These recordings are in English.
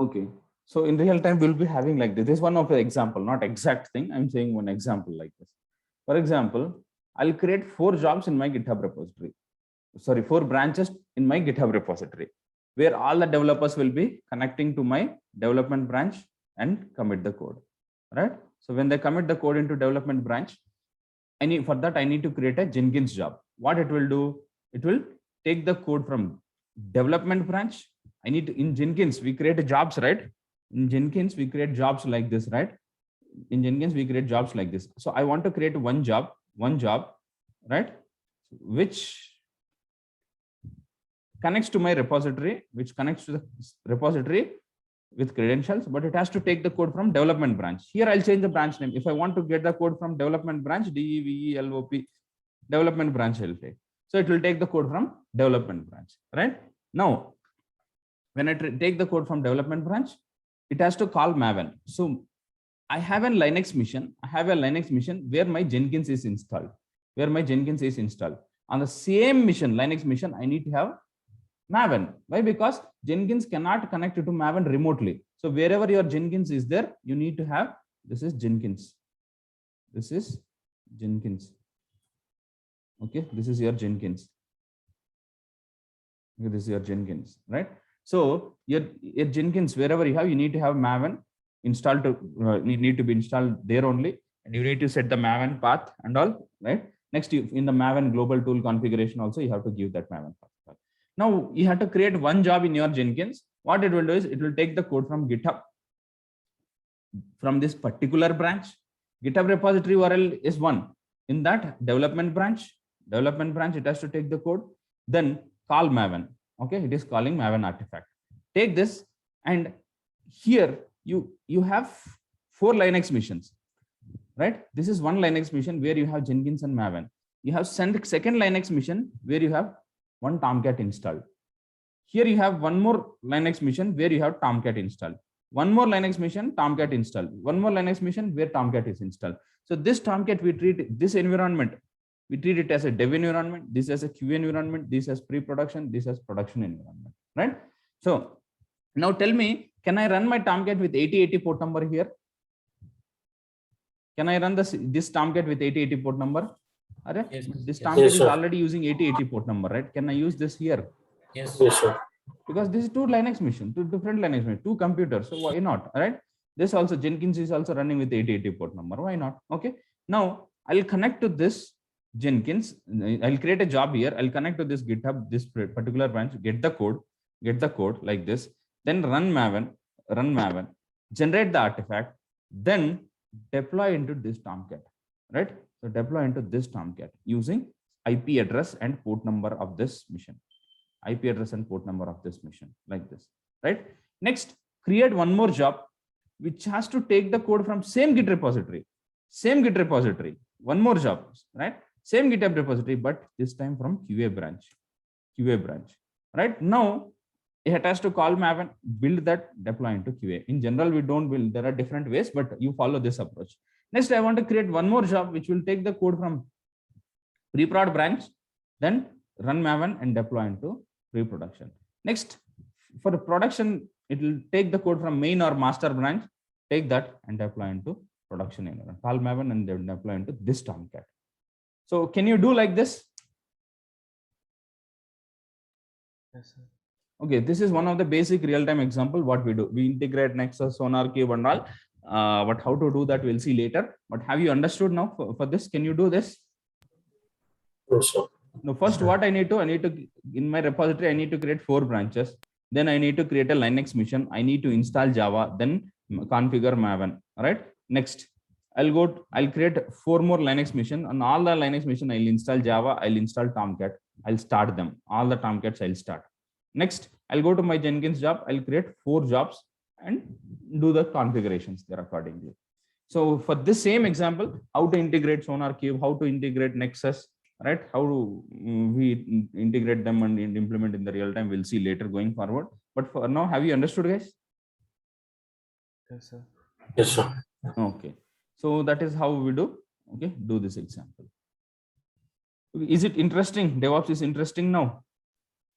Okay. So in real time, we'll be having like this. This is one of the example, not exact thing. I'm saying one example like this. For example, I'll create 4 jobs in my GitHub repository. Sorry, 4 branches in my GitHub repository, where all the developers will be connecting to my development branch and commit the code, right? So when they commit the code into development branch, for that I need to create a Jenkins job. What it will do, it will take the code from development branch. I need to, in Jenkins we create jobs, right? In Jenkins we create jobs like this, right? In Jenkins we create jobs like this. So I want to create one job, right, which connects to my repository, which connects to the repository with credentials, but it has to take the code from development branch. Here I'll change the branch name. If I want to get the code from development branch, DEVELOP, development branch will take. So it will take the code from development branch, right? Now, when I take the code from development branch, it has to call Maven. So I have a Linux mission. I have a Linux mission where my Jenkins is installed. On the same mission, Linux mission, I need to have Maven. Why? Because Jenkins cannot connect to Maven remotely. So wherever your Jenkins is there, you need to have, this is Jenkins. This is Jenkins. Okay, this is your Jenkins. Okay, this is your Jenkins, right? So your Jenkins, wherever you have, you need to have Maven installed to, need to be installed there only. And you need to set the Maven path and all, right? Next, in the Maven global tool configuration also, you have to give that Maven path. Now you have to create one job in your Jenkins. What it will do is it will take the code from GitHub, from this particular branch. GitHub repository URL is one. In that development branch, it has to take the code, then call Maven. Okay, it is calling Maven artifact. Take this, and here you have 4 Linux missions, right? This is one Linux mission where you have Jenkins and Maven. You have sent second Linux mission where you have one Tomcat installed. Here you have one more Linux mission where you have Tomcat installed. One more Linux mission, Tomcat installed. One more Linux mission where Tomcat is installed. So this Tomcat, we treat this environment, we treat it as a dev environment, this as a QA environment, this as pre-production, this as production environment, right? So now tell me, can I run my Tomcat with 8080 port number here? Can I run this Tomcat with 8080 port number? Yes, this Tomcat is already using 8080 port number, right? Can I use this here? Yes, sir. Because this is 2 Linux mission, 2 different Linux mission, 2 computers. So why not? All right. This also Jenkins is also running with 8080 port number. Why not? Okay. Now I'll connect to this Jenkins. I'll create a job here. I'll connect to this GitHub, this particular branch, get the code like this, then run Maven, generate the artifact, then deploy into this Tomcat, right? So deploy into this Tomcat using IP address and port number of this mission. IP address and port number of this mission, like this, right? Next, create one more job which has to take the code from same Git repository, one more job, right? Same GitHub repository, but this time from QA branch, right? Now it has to call Maven, build that, deploy into QA. In general, we don't build, there are different ways, but you follow this approach. Next, I want to create one more job which will take the code from pre-prod branch, then run Maven and deploy into pre-production. Next, for the production, it will take the code from main or master branch, take that and deploy into production environment. Call Maven and then deploy into this Tomcat. So can you do like this? Yes, sir. Okay, this is one of the basic real-time example. What we do, we integrate Nexus, SonarQube and all. But how to do that, we'll see later. But have you understood now for this? Can you do this? Yes, sir. Now, first, what I need to in my repository, I need to create 4 branches. Then I need to create a Linux mission. I need to install Java, then configure Maven. All right. Next, I'll create 4 more Linux mission. On all the Linux mission, I'll install Java. I'll install Tomcat. I'll start them. All the Tomcats I'll start. Next, I'll go to my Jenkins job. I'll create 4 jobs and do the configurations there accordingly. So for this same example, how to integrate SonarQube, how to integrate Nexus, right? How do we integrate them and implement in the real time? We'll see later going forward. But for now, have you understood, guys? Yes, sir. Yes, sir. Okay. So that is how we do. Okay. Do this example. Is it interesting? DevOps is interesting now.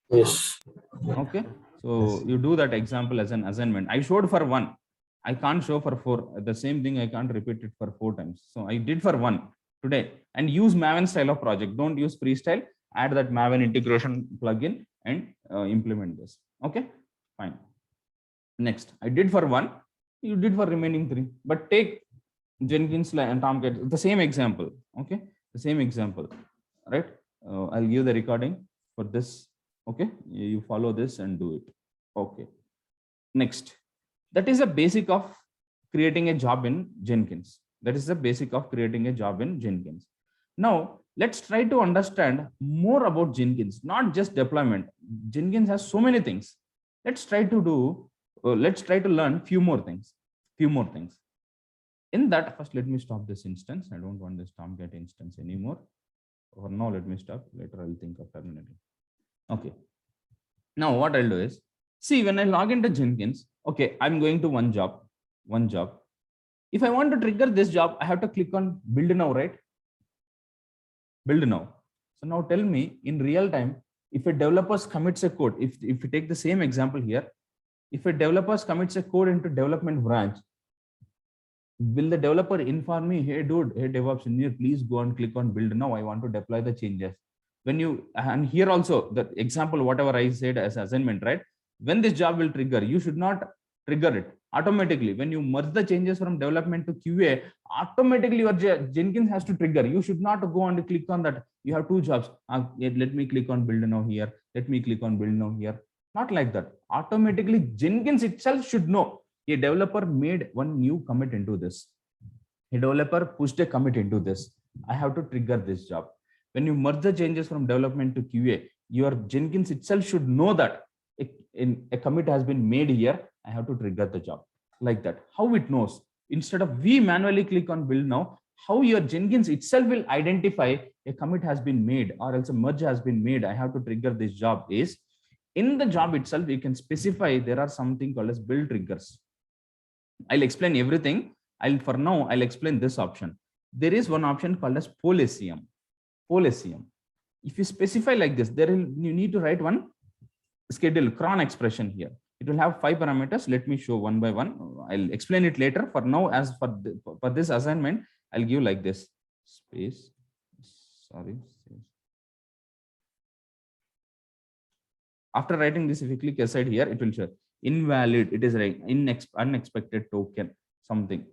Yes. Okay. So you do that example as an assignment. I showed for 1. I can't show for 4. The same thing I can't repeat it for 4 times. So I did for 1 today, and use Maven style of project. Don't use freestyle. Add that Maven integration plugin and implement this. Okay, fine. Next, I did for 1. You did for remaining 3. But take Jenkins and Tomcat, the same example. Okay, the same example, right? I'll give the recording for this. Okay, you follow this and do it. Okay, next, that is a basic of creating a job in Jenkins. That is the basic of creating a job in Jenkins. Now let's try to understand more about Jenkins, not just deployment. Jenkins has so many things. Let's try to learn few more things. In that, first let me stop this instance. I don't want this Tomcat instance anymore. For now, let me stop. Later I'll think of terminating. Okay. Now what I'll do is, see, when I log into Jenkins, okay, I'm going to one job. If I want to trigger this job, I have to click on build now, right? Build now. So now tell me, in real time, if a developer commits a code, if you take the same example here, if a developer commits a code into development branch, will the developer inform me, hey dude, hey DevOps engineer, please go and click on build now, I want to deploy the changes. When you, and here also the example, whatever I said as assignment, right? When this job will trigger, you should not trigger it automatically. When you merge the changes from development to QA, automatically your Jenkins has to trigger. You should not go and click on that. You have 2 jobs. Let me click on build now here. Let me click on build now here. Not like that. Automatically Jenkins itself should know a developer made one new commit into this. A developer pushed a commit into this. I have to trigger this job. When you merge the changes from development to QA, your Jenkins itself should know that a commit has been made here. I have to trigger the job like that. How it knows? Instead of we manually click on build now, how your Jenkins itself will identify a commit has been made or else a merge has been made. I have to trigger this job is in the job itself. You can specify there are something called as build triggers. I'll explain everything. For now, I'll explain this option. There is one option called as Polesium. If you specify like this, you need to write one schedule cron expression here. It will have 5 parameters. Let me show one by one. I'll explain it later. For now, as for this assignment, I'll give like this space. Sorry. After writing this, if you click aside here, it will show invalid. It is right. Unexpected token something.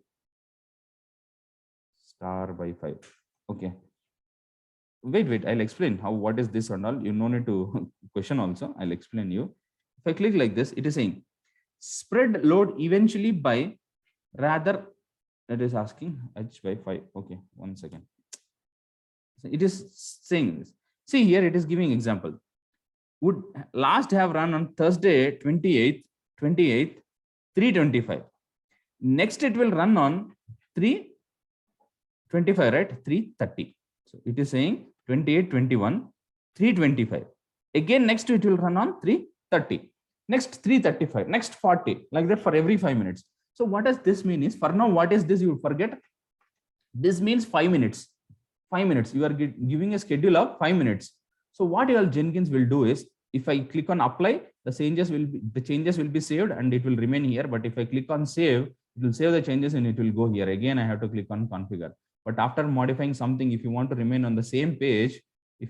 *by5. Okay. Wait. I'll explain what is this and all. You no need to question also. I'll explain you. If I click like this, it is saying spread load eventually by rather. It is asking h/5. Okay, 1 second. So it is saying this. See here, it is giving example. Would last have run on Thursday 28th 3:25. Next it will run on 3:25, right? 3:30. So it is saying 28, 21, 3:25. Again, next it will run on 3:30. Next 3:35. Next 40. Like that for every 5 minutes. So what does this mean is, for now, what is this? You forget. This means 5 minutes. 5 minutes. You are giving a schedule of 5 minutes. So what your Jenkins will do is, if I click on apply, the changes will be saved and it will remain here. But if I click on save, it will save the changes and it will go here. Again, I have to click on configure. But after modifying something, if you want to remain on the same page, you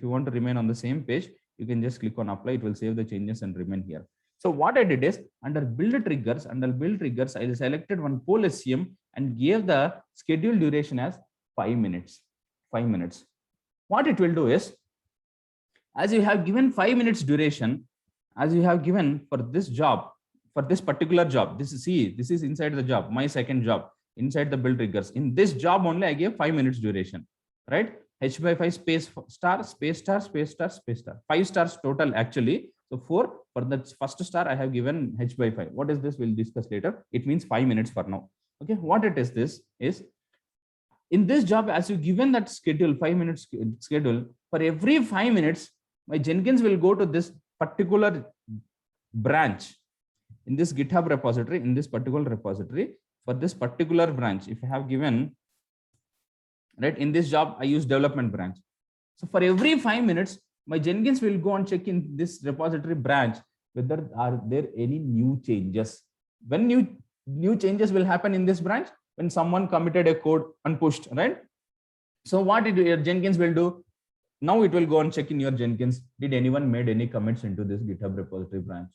can just click on apply. It will save the changes and remain here. So what I did is, under build triggers, I selected one Polesium and gave the schedule duration as 5 minutes. 5 minutes. What it will do is, as you have given 5 minutes duration, as you have given for this job, for this particular job, this is inside the job, my second job, inside the build triggers. In this job only, I gave 5 minutes duration, right? h/5 space star, space star, space star, space star. 5 stars total actually. So 4 for the first star, I have given h/5. What is this? We'll discuss later. It means 5 minutes for now. Okay, what it is, this is, in this job, as you given that schedule, 5 minutes schedule, for every 5 minutes, my Jenkins will go to this particular branch in this GitHub repository, in this particular repository, for this particular branch. If I have given, right, in this job, I use development branch. So for every 5 minutes, my Jenkins will go and check in this repository branch whether are there any new changes. When new changes will happen in this branch, when someone committed a code unpushed, right? So what Jenkins will do, now it will go and check in your Jenkins, did anyone made any commits into this GitHub repository branch?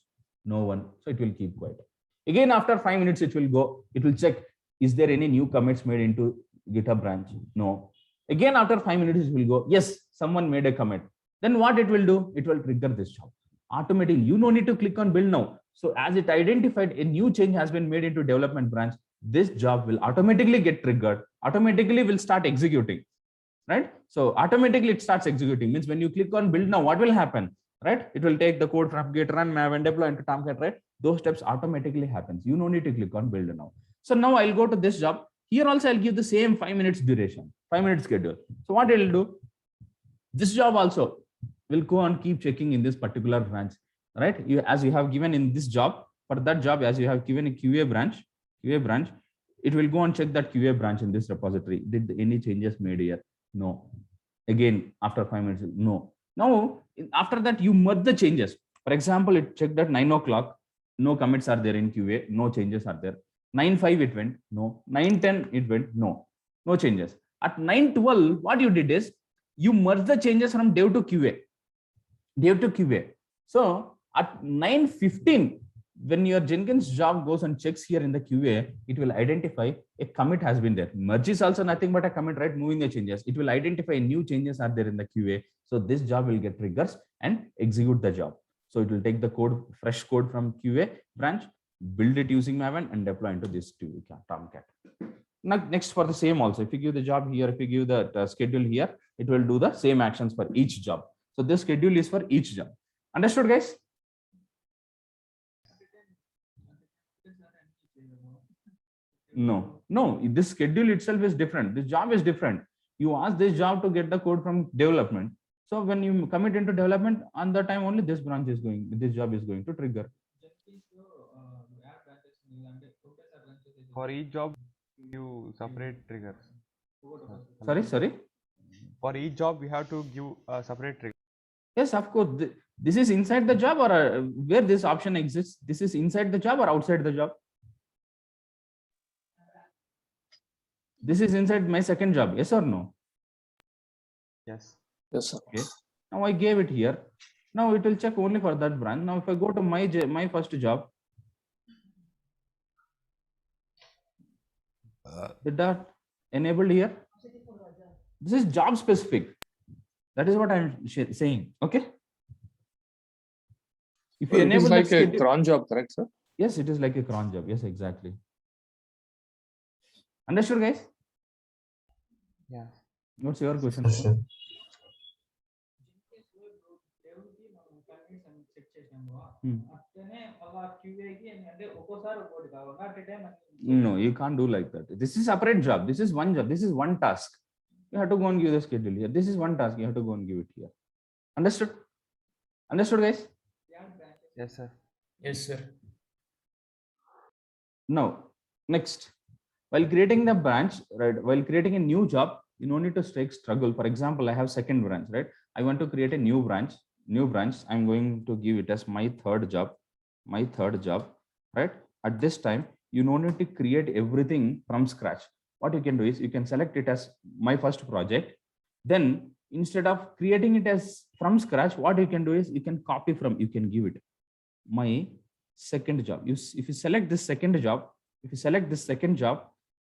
No one. So it will keep quiet. Again, after 5 minutes, it will go, it will check, is there any new commits made into GitHub branch? No. Again, after 5 minutes, it will go, yes, someone made a commit. Then what it will do? It will trigger this job automatically. You no need to click on build now. So as it identified a new change has been made into development branch, this job will automatically get triggered, automatically will start executing, right? So automatically it starts executing. Means when you click on build now, what will happen, right? It will take the code from git run mav and deploy into Tomcat, right? Those steps automatically happens. You no need to click on build now. So now I'll go to this job. Here also I'll give the same 5 minutes duration, 5 minute schedule. So what it'll do, this job also will go and keep checking in this particular branch, right? As you have given in this job, for that job, as you have given a QA branch, it will go and check that QA branch in this repository. Did any changes made here? No. Again, after 5 minutes, no. Now, after that, you merge the changes. For example, it checked at 9 o'clock, no commits are there in QA, no changes are there. 9:05 it went, no. 9:10 it went, no. No changes. At 9:12, what you did is, you merge the changes from dev to QA. Dev to QA. So at 9:15, when your Jenkins job goes and checks here in the QA, it will identify a commit has been there. Merge is also nothing but a commit, right? Moving the changes. It will identify new changes are there in the QA. So this job will get triggers and execute the job. So it will take the code, fresh code from QA branch, build it using Maven and deploy into this Tomcat. Now, next for the same also, if you give the job here, if you give the schedule here, it will do the same actions for each job. So this schedule is for each job. Understood, guys? No, this schedule itself is different. This job is different. You ask this job to get the code from development. So when you commit into development, on the time only this branch is going, this job is going to trigger. For each job, you separate triggers. Sorry. For each job, we have to give a separate trigger. Yes, of course. This is inside the job or where this option exists. This is inside the job or outside the job. This is inside my second job. Yes or no? Yes. Yes, sir. Okay. Now I gave it here. Now it will check only for that branch. Now if I go to my first job, the dot enabled here. This is job specific. That is what I'm saying. Okay. If you enable like that a cron job, correct, sir? Yes, it is like a cron job. Yes, exactly. Understood, guys? Yeah. What's your question? Yes, sir. No, you can't do like that. This is separate job. This is one job. This is one task. You have to go and give the schedule here. This is one task. You have to go and give it here. Understood? Understood, guys? Yes, sir. Yes, sir. Now, next, while creating the branch, right? While creating a new job, you don't need to struggle. For example, I have second branch, right? I want to create a new branch. I'm going to give it as my third job, right? At this time, you don't need to create everything from scratch. What you can do is you can select it as my first project. Then instead of creating it as from scratch, what you can do is you can copy from, you can give it my second job. If you select this second job,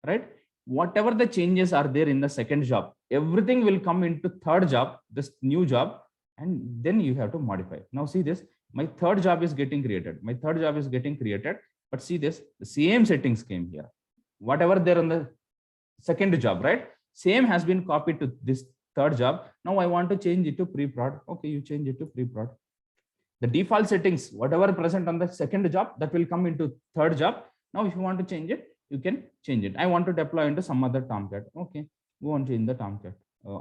right? Whatever the changes are there in the second job, everything will come into third job, this new job, and then you have to modify. Now see this, my third job is getting created. But see this, the same settings came here. Whatever there on the second job, right? Same has been copied to this third job. Now I want to change it to pre-prod. Okay, you change it to pre-prod. The default settings, whatever present on the second job, that will come into third job. Now, if you want to change it, you can change it. I want to deploy into some other Tomcat. Okay, go and change the Tomcat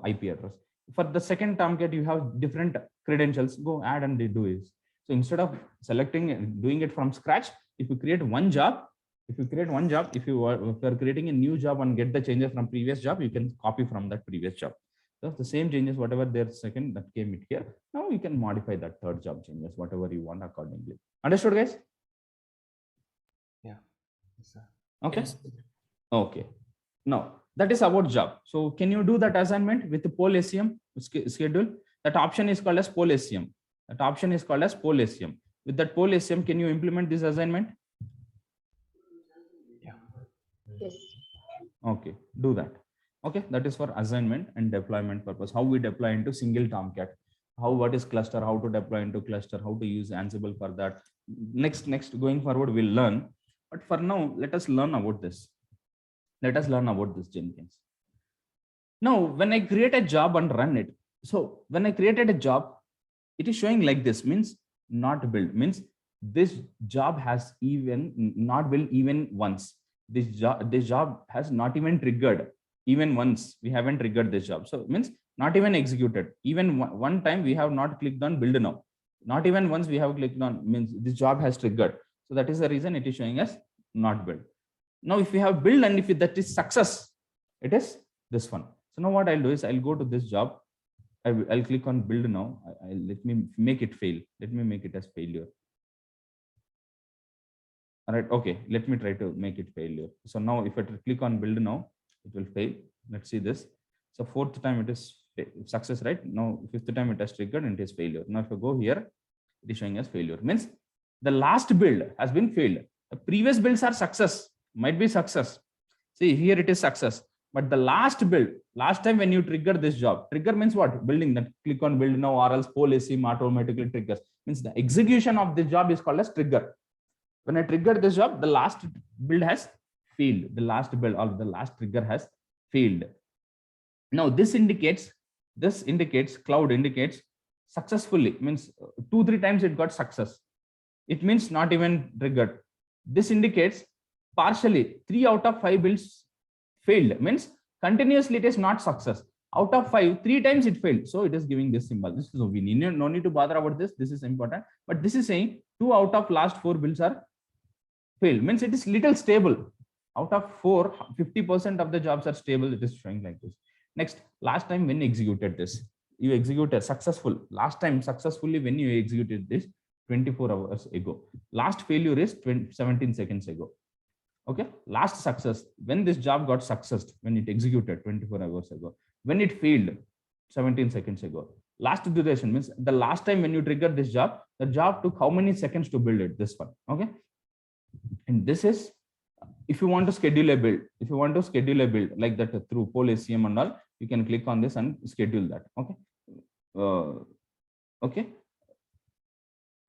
IP address. For the second Tomcat, you have different credentials. Go add and do this. So instead of selecting and doing it from scratch, if you create one job, if you are creating a new job and get the changes from previous job, you can copy from that previous job. So the same changes, whatever their second that came it here. Now you can modify that third job changes, whatever you want accordingly. Understood, guys? Yeah. Yes, sir. Okay. Yes. Okay. Now that is about job. So can you do that assignment with the poll SEM schedule? That option is called as poll SEM. That option is called as poll SEM. With that poll SEM, can you implement this assignment? Yeah. Yes. Okay, do that. Okay, that is for assignment and deployment purpose. How we deploy into single Tomcat. What is cluster? How to deploy into cluster? How to use Ansible for that? Next, going forward, we'll learn. But for now, let us learn about this. Let us learn about this Jenkins. Now, when I create a job and run it, so when I created a job, it is showing like this, means not build, means this job has even not built even once. This job has not even triggered even once. We haven't triggered this job. So it means not even executed. Even one time we have not clicked on build now. Not even once we have clicked on, means this job has triggered. So that is the reason it is showing us not build. Now, if we have build and if that is success, it is this one. So now what I'll do is I'll go to this job. I'll click on build now. Let me make it fail. Let me make it as failure. All right. Okay. Let me try to make it failure. So now if I click on build now, it will fail. Let's see this. So fourth time it is success, right? Now fifth time it has triggered and it is failure. Now if I go here, it is showing as failure. Means the last build has been failed. The previous builds are success, might be success. See here it is success. But the last build, last time when you trigger this job, trigger means what? Building, that click on build now or else poll SEM automatically triggers. Means the execution of this job is called as trigger. When I trigger this job, the last build has failed. The last build or the last trigger has failed. Now this indicates cloud indicates successfully, means 2-3 times it got success. It means not even triggered. This indicates partially 3 out of 5 builds failed, means continuously it is not success. Out of 5, 3 times it failed. So it is giving this symbol. This is we need no need to bother about this. This is important. But this is saying 2 out of last 4 builds are failed. Means it is little stable. Out of 4, 50% of the jobs are stable. It is showing like this. Next, last time when you executed this, you executed successful. Last time successfully when you executed this 24 hours ago. Last failure is 17 seconds ago. Okay, last success when this job got success when it executed 24 hours ago. When it failed 17 seconds ago. Last duration means the last time when you triggered this job, the job took how many seconds to build it? This one. Okay, and this is if you want to schedule a build. If you want to schedule a build like that through poll SEM and all, you can click on this and schedule that. Okay.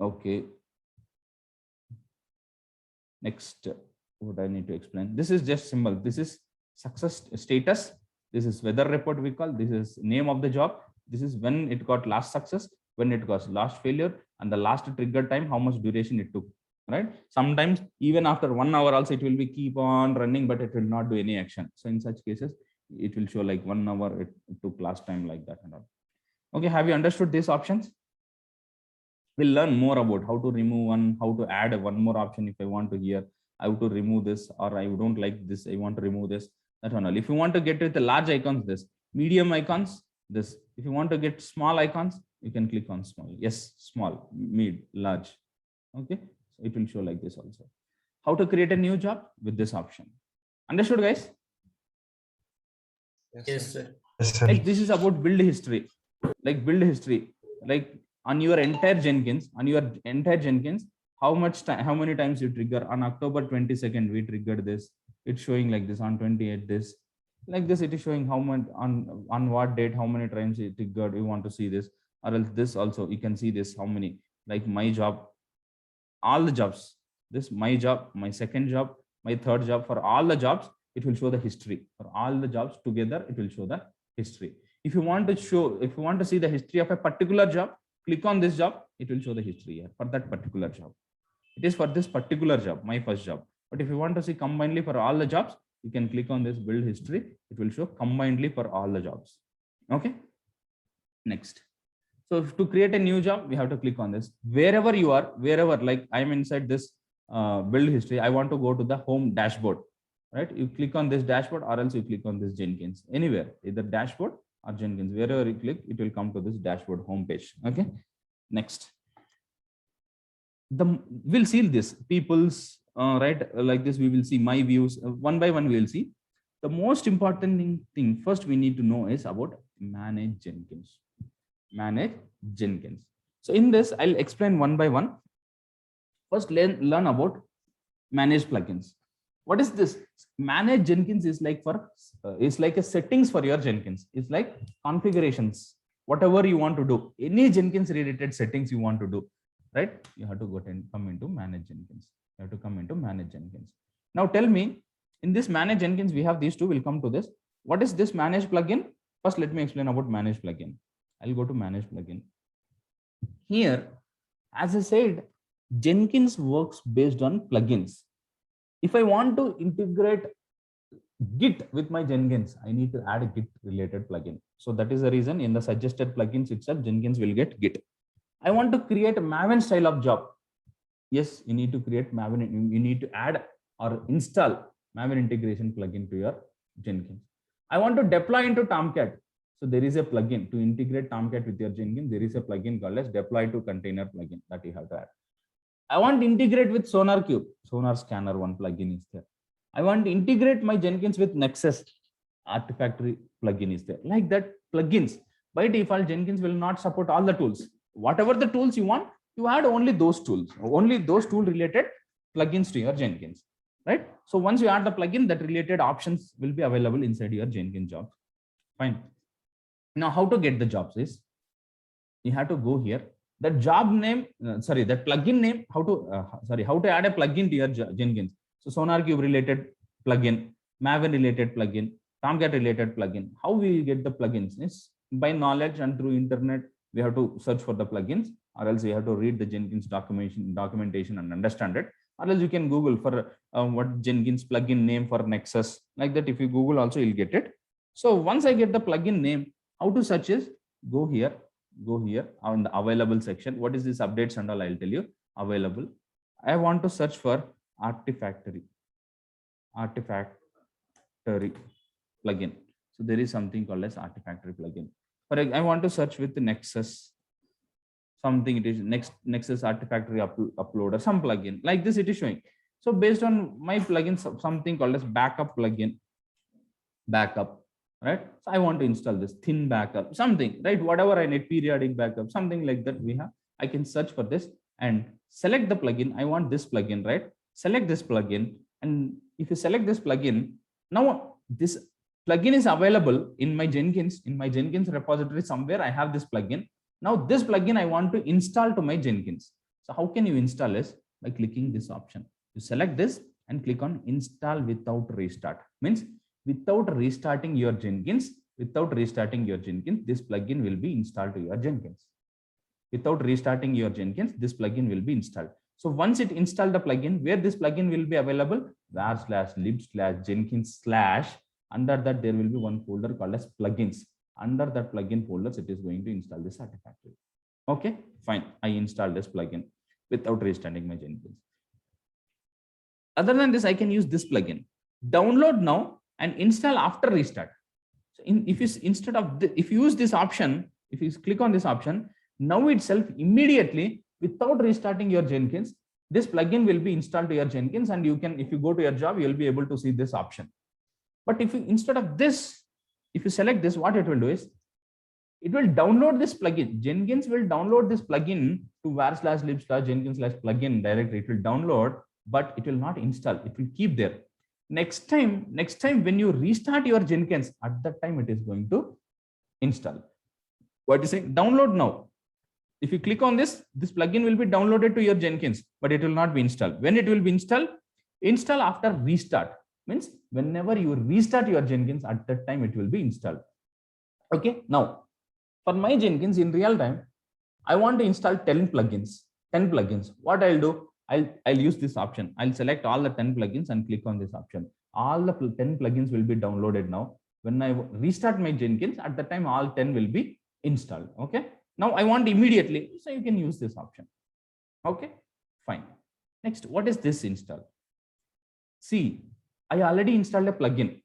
Okay. Next, what I need to explain. This is just symbol. This is success status. This is weather report we call. This is name of the job. This is when it got last success, when it got last failure, and the last trigger time, how much duration it took. Right? Sometimes even after 1 hour also it will be keep on running, but it will not do any action. So in such cases, it will show like 1 hour it took last time like that and all. Okay, have you understood these options? We'll learn more about how to remove one, how to add one more option if I want to here. I have to remove this, or I don't like this, I want to remove this, that one all. If you want to get with the large icons, this, medium icons, this. If you want to get small icons, you can click on small. Yes, small, mid, large. Okay, so it will show like this also. How to create a new job with this option. Understood, guys? Yes, sir. Like this is about build history. Like build history. Like on your entire Jenkins, how much time, how many times you trigger. On October 22nd, we triggered this. It's showing like this. On 28th, this. Like this, it is showing how much on what date, how many times it triggered. You want to see this, or else this also. You can see this, how many, like my job, all the jobs. This my job, my second job, my third job. For all the jobs, it will show the history. For all the jobs together, it will show the history. If you want to see the history of a particular job, click on this job, it will show the history here for that particular job. It is for this particular job, my first job. But if you want to see combinedly for all the jobs, you can click on this build history. It will show combinedly for all the jobs. Okay. Next. So to create a new job, we have to click on this. Wherever you are, like I'm inside this build history, I want to go to the home dashboard. Right? You click on this dashboard, or else you click on this Jenkins. Anywhere, either dashboard or Jenkins. Wherever you click, it will come to this dashboard homepage. Okay. Next, we'll see this people's right like this. We will see my views one by one. We will see the most important thing. First, we need to know is about manage Jenkins. Manage Jenkins. So in this, I'll explain one by one. First, learn about manage plugins. What is this? Manage Jenkins is like is like a settings for your Jenkins. It's like configurations, whatever you want to do, any Jenkins related settings you want to do, right? You have to go and come into manage Jenkins. You have to come into manage Jenkins. Now tell me, in this manage Jenkins, we have these two. We'll come to this. What is this manage plugin? First, let me explain about manage plugin. I'll go to manage plugin. Here, as I said, Jenkins works based on plugins. If I want to integrate Git with my Jenkins, I need to add a Git related plugin. So that is the reason in the suggested plugins itself, Jenkins will get Git. I want to create a Maven style of job. Yes, you need to create Maven. You need to add or install Maven integration plugin to your Jenkins. I want to deploy into Tomcat. So there is a plugin to integrate Tomcat with your Jenkins. There is a plugin called as deploy to container plugin that you have to add. I want to integrate with SonarQube. Sonar Scanner one plugin is there. I want to integrate my Jenkins with Nexus. Artifactory plugin is there. Like that, plugins. By default, Jenkins will not support all the tools. Whatever the tools you want, you add only those tools, only those tool related plugins to your Jenkins, right? So once you add the plugin, that related options will be available inside your Jenkins job. Fine. Now, how to get the jobs is you have to go here. The job name, that plugin name, how to add a plugin to your Jenkins. So SonarQube related plugin, Maven related plugin, Tomcat related plugin. How we get the plugins is by knowledge and through internet. We have to search for the plugins, or else you have to read the Jenkins documentation and understand it. Or else you can Google for what Jenkins plugin name for Nexus. Like that, if you Google also, you'll get it. So once I get the plugin name, how to search is go here on the available section. What is this updates and all? I'll tell you. Available. I want to search for Artifactory plugin. So there is something called as Artifactory plugin. But I want to search with the Nexus. Something it is Nexus Artifactory uploader, some plugin like this it is showing. So based on my plugins, something called as backup plugin, backup. Right, so I want to install this thin backup, something, right? Whatever I need, periodic backup, something like that we have. I can search for this and select the plugin. I want this plugin, right? Select this plugin, and if you select this plugin, now this plugin is available in my Jenkins repository somewhere. I have this plugin. Now this plugin I want to install to my Jenkins. So how can you install this? By clicking this option. You select this and click on install without restart. Means without restarting your Jenkins, this plugin will be installed to your Jenkins. Without restarting your Jenkins, this plugin will be installed. So once it installed the plugin, where this plugin will be available, var/lib/jenkins/ under that there will be one folder called as plugins. Under that plugin folders, it is going to install this Artifactory. Okay, fine. I installed this plugin without restarting my Jenkins. Other than this, I can use this plugin. Download now and install after restart. So if you use this option, if you click on this option, now itself immediately without restarting your Jenkins, this plugin will be installed to your Jenkins, and you can, if you go to your job, you'll be able to see this option. But if you instead of this, if you select this, what it will do is it will download this plugin. Jenkins will download this plugin to var/lib/jenkins/plugin directory. It will download, but it will not install. It will keep there. Next time when you restart your Jenkins, at that time it is going to install. What is saying? Download now. If you click on this plugin will be downloaded to your Jenkins, but it will not be installed. When it will be installed? Install after restart. Means whenever you restart your Jenkins, at that time it will be installed. Okay. Now, for my Jenkins in real time, I want to install 10 plugins. What I'll do? I'll use this option. I'll select all the 10 plugins and click on this option. All the 10 plugins will be downloaded now. When I restart my Jenkins, at the time all 10 will be installed. Okay. Now I want immediately, so you can use this option. Okay, fine. Next, what is this install? See, I already installed a plugin.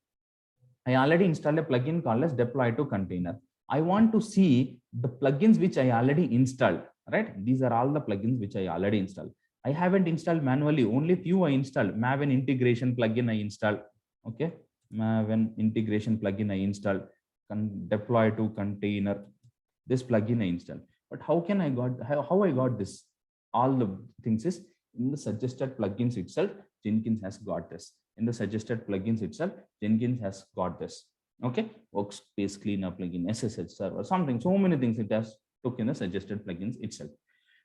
Called as deploy to container. I want to see the plugins which I already installed, right? These are all the plugins which I already installed. I haven't installed manually, only few I installed. Maven integration plugin I installed. Okay, Maven integration plugin I installed. Deploy to container. This plugin I installed. But how can I got how I got this? All the things is in the suggested plugins itself. Jenkins has got this. In the suggested plugins itself, Jenkins has got this. Okay, workspace cleanup plugin, SSH server, something. So many things it has took in the suggested plugins itself.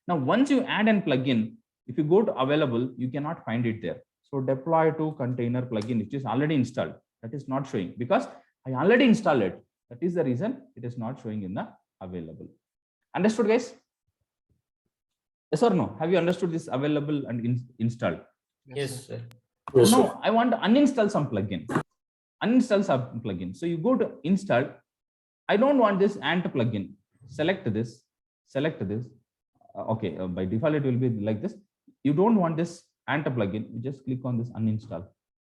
Now, once you add an plugin, if you go to available, you cannot find it there. So deploy to container plugin, which is already installed, that is not showing because I already installed it. That is the reason it is not showing in the available. Understood, guys? Yes or no? Have you understood this available and installed? Yes, sir. Yes, sir. Now I want to uninstall some plugin. Uninstall some plugin. So you go to install. I don't want this Ant plugin. Select this. Select this. Okay, by default it will be like this. You don't want this Ant plugin. You just click on this uninstall.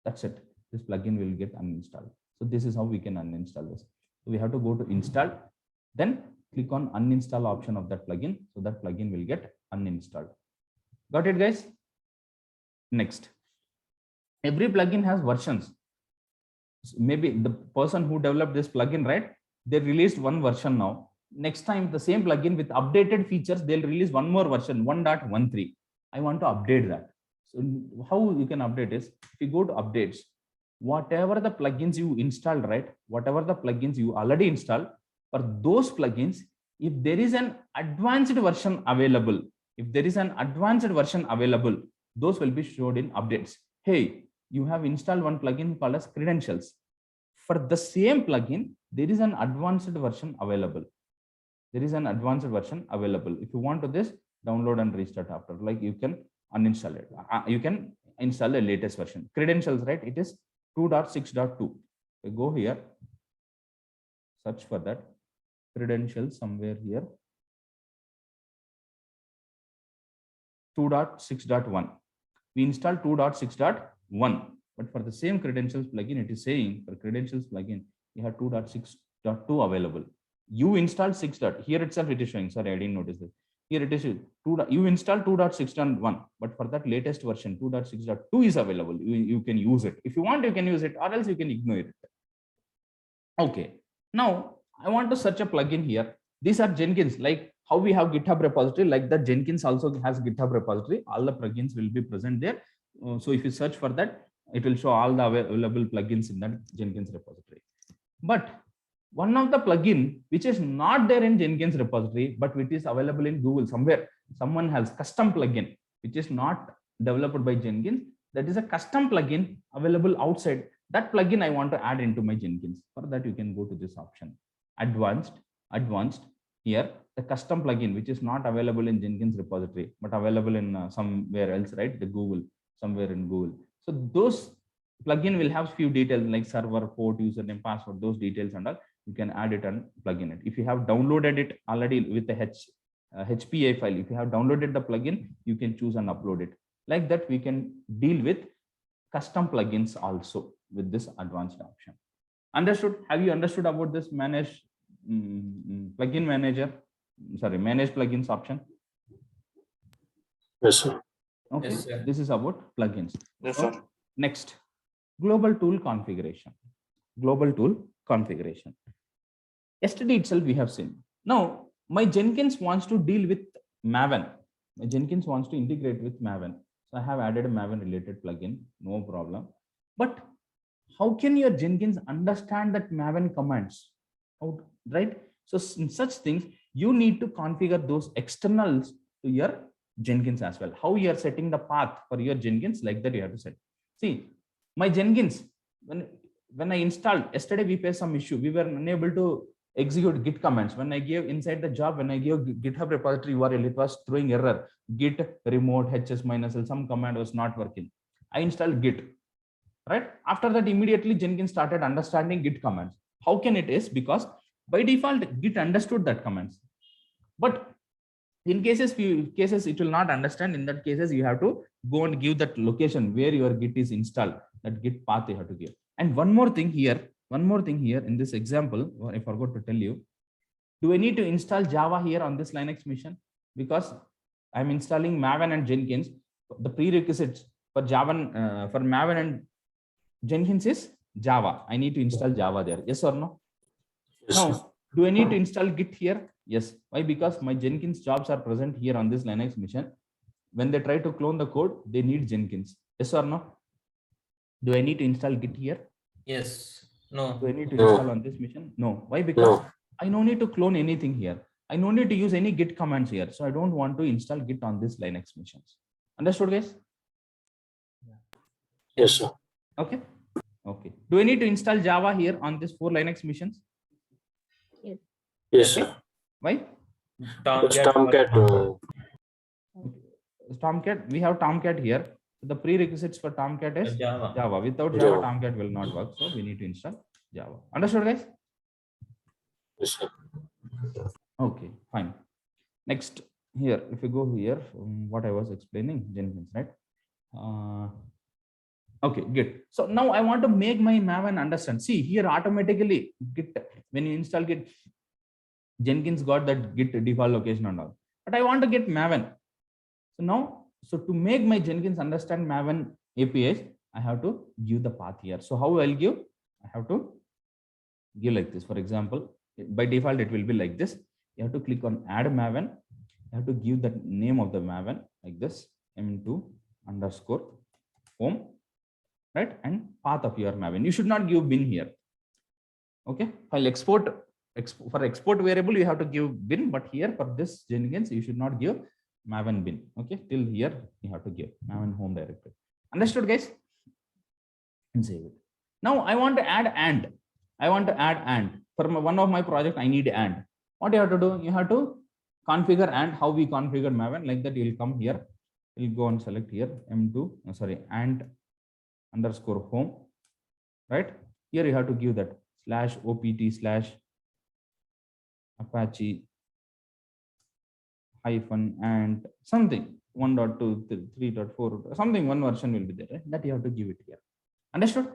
That's it. This plugin will get uninstalled. So this is how we can uninstall this. So we have to go to install. Then click on uninstall option of that plugin. So that plugin will get uninstalled. Got it, guys? Next. Every plugin has versions. So maybe the person who developed this plugin, right? They released one version now. Next time, the same plugin with updated features, they'll release one more version, 1.13. I want to update that. So how you can update is, if you go to updates, whatever the plugins you installed, right? Whatever the plugins you already installed, for those plugins, if there is an advanced version available, those will be showed in updates. Hey, you have installed one plugin called as credentials. For the same plugin, there is an advanced version available. If you want to this, download and restart after. Like you can uninstall it. You can install the latest version. Credentials, right? It is 2.6.2. So go here, search for that. Credentials somewhere here. 2.6.1. We installed 2.6.1, but for the same credentials plugin, it is saying for credentials plugin, you have 2.6.2 available. You installed 6. Here itself it is showing. Sorry, I didn't notice this. Here it is you installed 2.6.1, but for that latest version 2.6.2 is available. You can use it. If you want, you can use it, or else you can ignore it. Okay. Now I want to search a plugin here. These are Jenkins, like how we have GitHub repository, like that Jenkins also has GitHub repository. All the plugins will be present there. So if you search for that, it will show all the available plugins in that Jenkins repository. But one of the plugin which is not there in Jenkins repository, but which is available in Google somewhere, someone has custom plugin which is not developed by Jenkins. That is a custom plugin available outside. That plugin I want to add into my Jenkins. For that, you can go to this option, advanced. Here, the custom plugin which is not available in Jenkins repository, but available in somewhere else, right? The Google, somewhere in Google. So those plugin will have few details like server, port, username, password, those details and all. You can add it and plug in it. If you have downloaded it already with the HPA file, if you have downloaded the plugin, you can choose and upload it. Like that, we can deal with custom plugins also with this advanced option. Understood? Have you understood about this manage plugin manager? Sorry, manage plugins option. Yes, sir. Okay, Yes, sir. this is about plugins. Yes, sir. Next, global tool configuration. Global tool configuration. Yesterday itself we have seen. Now, my Jenkins wants to deal with Maven. My Jenkins wants to integrate with Maven. So I have added a Maven related plugin, no problem. But how can your Jenkins understand that Maven commands? How, right? So in such things, you need to configure those externals to your Jenkins as well. How you are setting the path for your Jenkins, like that you have to set. See, my Jenkins, when I installed, yesterday we faced some issue. We were unable to execute Git commands. When I gave inside the job, when I gave GitHub repository URL, it was throwing error. Git remote hs-l, some command was not working. I installed Git, right? After that, immediately Jenkins started understanding Git commands. How can it is? Because by default, Git understood that commands. But in few cases, it will not understand. In that cases, you have to go and give that location where your Git is installed, that Git path you have to give. And one more thing here in this example, I forgot to tell you, Do I need to install Java here on this Linux machine? Because I'm installing Maven and Jenkins. The prerequisites for Java, for Maven and Jenkins is Java. I need to install Java there. Yes or no? Yes, sir. Now, do I need to install Git here? Yes. Why? Because my Jenkins jobs are present here on this Linux machine. When they try to clone the code, they need Jenkins. Yes or no? Do I need to install Git here? Yes. No. Do I need to No. install on this machine? No. Why? Because No. I no need to clone anything here. I no need to use any Git commands here. So I don't want to install Git on this Linux machines. Understood, guys? Yes, sir. Okay. Okay. Do I need to install Java here on this 4 Linux machines? Yes, sir. Why? Tomcat. Tomcat. We have Tomcat here. The prerequisites for Tomcat is Java. Java. Without Java, Java. Tomcat will not work. So we need to install Java. Understood, guys? Yes, sir. Okay, fine. Next, here, if you go here, what I was explaining, Jenkins, right? Okay, Git. So now I want to make my Maven understand. See here, automatically Git, when you install Git, Jenkins got that Git default location and all. But I want to get Maven. So now, so to make my Jenkins understand Maven APIs, I have to give the path here. So how I'll give? I have to give like this. For example, by default, it will be like this. You have to click on add Maven. You have to give the name of the Maven like this, m2 underscore home, right? And path of your Maven. You should not give bin here. Okay. While for export variable, you have to give bin, but here for this Jenkins, you should not give Maven bin. Okay. Till here, you have to give Maven home directory. Understood, guys? And save it. Now I want to add and. I want to add and. For one of my project, I need and. What you have to do? You have to configure and. How we configure Maven, like that you'll come here. You'll go and select here m2, and underscore home, right? Here you have to give that /opt/ Apache hyphen and something 1.2 3.4 something, one version will be there, right? That you have to give it here. Understood?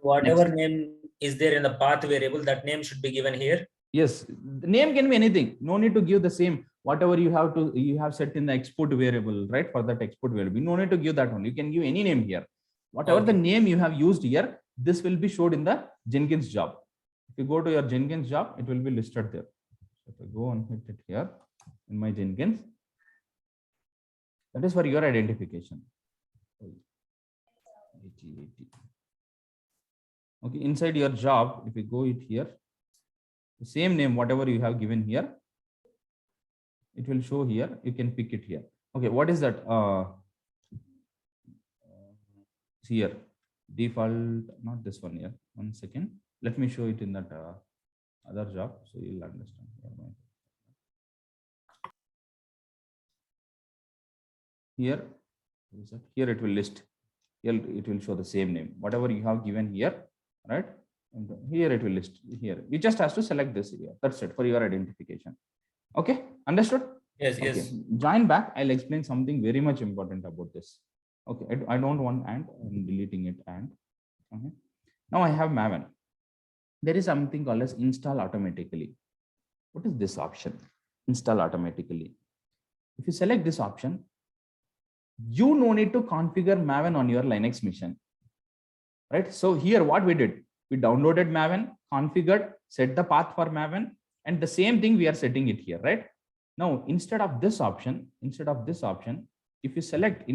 Whatever Next. name is there in the path variable, that name should be given here. Yes, the name can be anything. No need to give the same whatever you have set in the export variable, right? For that export variable, no need to give that one. You can give any name here. Whatever the name you have used here, this will be showed in the Jenkins job. If you go to your Jenkins job, it will be listed there. If I go and hit it here in my Jenkins, that is for your identification. Okay, inside your job, if you go it here, the same name, whatever you have given here, it will show here. You can pick it here. Okay, what is that? Here, default, not this one here. 1 second. Let me show it in that other job, so you'll understand. Here, here it will list. Here it will show the same name. Whatever you have given here, right? And here it will list here. You just have to select this here. That's it for your identification. Okay, understood? Yes, Okay. yes. Join back. I'll explain something very much important about this. Okay, I don't want and. I'm deleting it and. Okay. Now I have Maven. There is something called as install automatically. What is this option? Install automatically. If you select this option, you no need to configure Maven on your Linux machine, right? So here what we did, we downloaded Maven, configured, set the path for Maven, and the same thing we are setting it here, right? Now, instead of this option, if you select